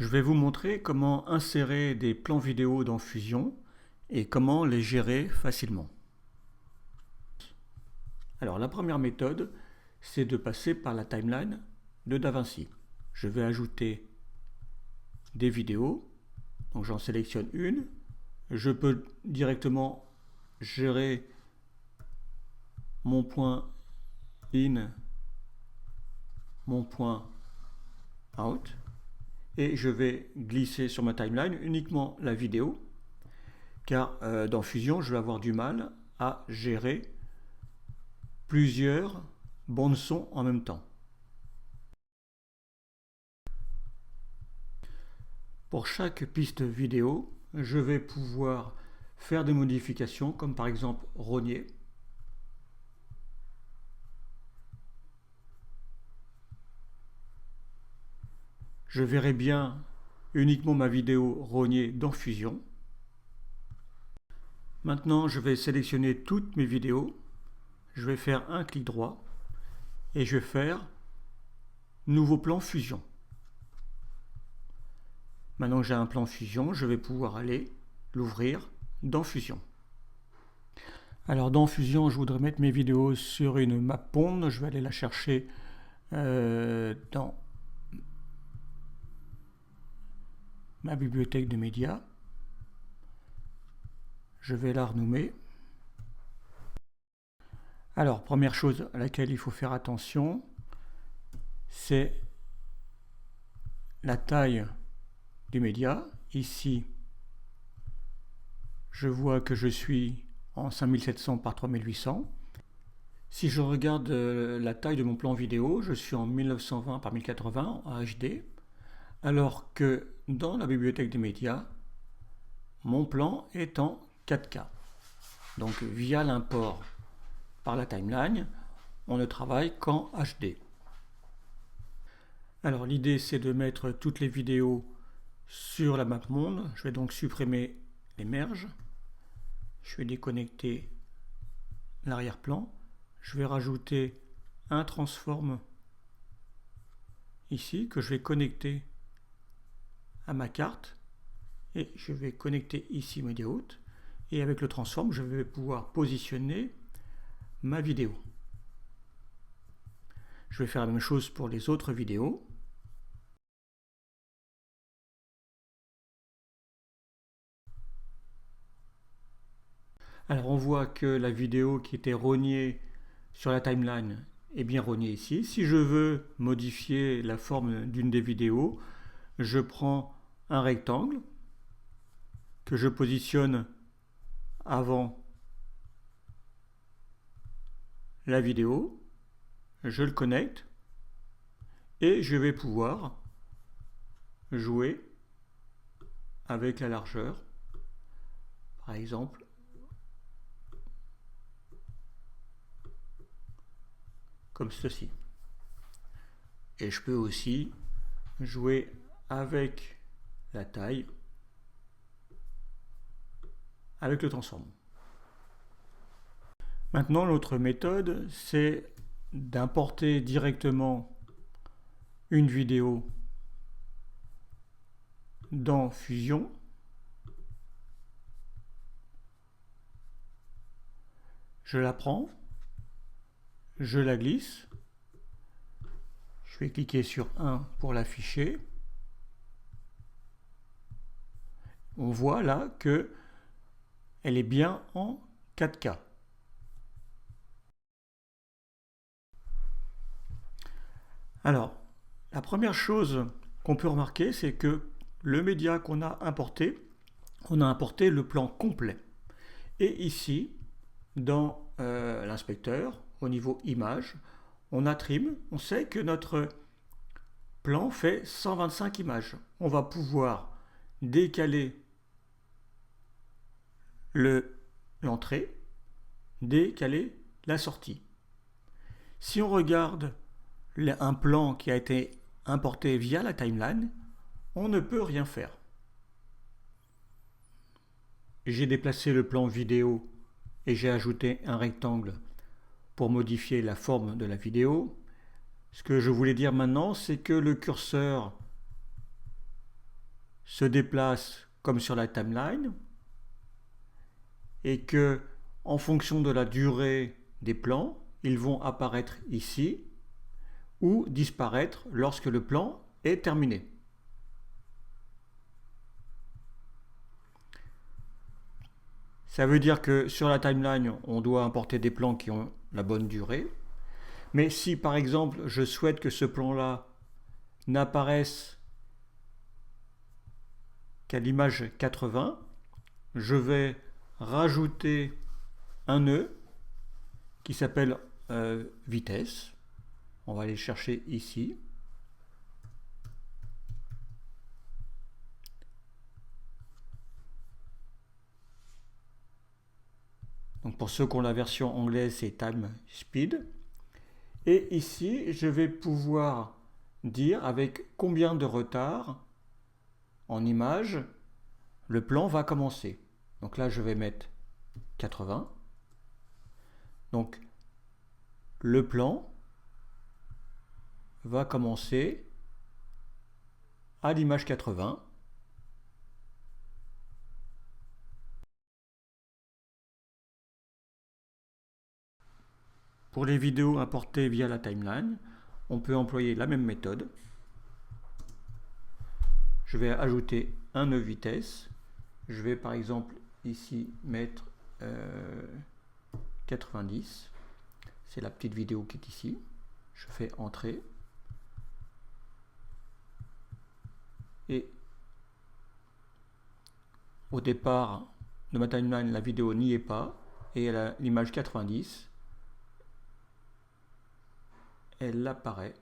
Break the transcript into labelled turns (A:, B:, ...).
A: Je vais vous montrer comment insérer des plans vidéo dans Fusion et comment les gérer facilement. Alors la première méthode, c'est de passer par la timeline de DaVinci. Je vais ajouter des vidéos, donc j'en sélectionne une. Je peux directement gérer mon point in, mon point out. Et je vais glisser sur ma timeline uniquement la vidéo, car dans Fusion, je vais avoir du mal à gérer plusieurs bandes son en même temps. Pour chaque piste vidéo, je vais pouvoir faire des modifications, comme par exemple rogner. Je verrai bien uniquement ma vidéo rognée dans Fusion. Maintenant, je vais sélectionner toutes mes vidéos. Je vais faire un clic droit et je vais faire Nouveau plan Fusion. Maintenant que j'ai un plan Fusion, je vais pouvoir aller l'ouvrir dans Fusion. Alors dans Fusion, je voudrais mettre mes vidéos sur une map pond. Je vais aller la chercher dans ma bibliothèque de médias. Je vais la renommer. Alors, première chose à laquelle il faut faire attention, c'est la taille du média. Ici, je vois que je suis en 5700 par 3800. Si je regarde la taille de mon plan vidéo, je suis en 1920 par 1080 en HD, alors que dans la bibliothèque des médias, mon plan est en 4K. Donc via l'import par la timeline, on ne travaille qu'en HD. Alors l'idée c'est de mettre toutes les vidéos sur la map monde. Je vais donc supprimer les merges. Je vais déconnecter l'arrière-plan. Je vais rajouter un transform ici que je vais connecter à ma carte. Et je vais connecter ici Media Out. Et avec le transform, je vais pouvoir positionner ma vidéo. Je vais faire la même chose pour les autres vidéos. Alors on voit que la vidéo qui était rognée sur la timeline est bien rognée ici. Si je veux modifier la forme d'une des vidéos, je prends un rectangle que je positionne avant la vidéo, je le connecte et je vais pouvoir jouer avec la largeur, par exemple comme ceci. Et je peux aussi jouer avec la taille, avec le transform. Maintenant, l'autre méthode, c'est d'importer directement une vidéo dans Fusion. Je la prends, je la glisse, je vais cliquer sur 1 pour l'afficher. On voit là que elle est bien en 4K. Alors, la première chose qu'on peut remarquer, c'est que le média qu'on a importé, on a importé le plan complet. Et ici, dans l'inspecteur, au niveau image, on a trim, on sait que notre plan fait 125 images. On va pouvoir décaler l'entrée, décaler la sortie. Si on regarde un plan qui a été importé via la timeline, on ne peut rien faire. J'ai déplacé le plan vidéo et j'ai ajouté un rectangle pour modifier la forme de la vidéo. Ce que je voulais dire maintenant, c'est que le curseur se déplacent comme sur la timeline et que, en fonction de la durée des plans, ils vont apparaître ici ou disparaître lorsque le plan est terminé. Ça veut dire que sur la timeline, on doit importer des plans qui ont la bonne durée. Mais si par exemple je souhaite que ce plan-là n'apparaisse qu'à l'image 80, je vais rajouter un nœud qui s'appelle vitesse. On va aller chercher ici. Donc pour ceux qui ont la version anglaise, c'est time speed. Et ici, je vais pouvoir dire avec combien de retard en image le plan va commencer. Donc là, je vais mettre 80. Donc le plan va commencer à l'image 80. Pour les vidéos importées via la timeline, on peut employer la même méthode. Je vais ajouter un nœud vitesse. Je vais par exemple ici mettre 90. C'est la petite vidéo qui est ici. Je fais entrer. Et au départ de ma timeline, la vidéo n'y est pas. Et l'image 90, elle apparaît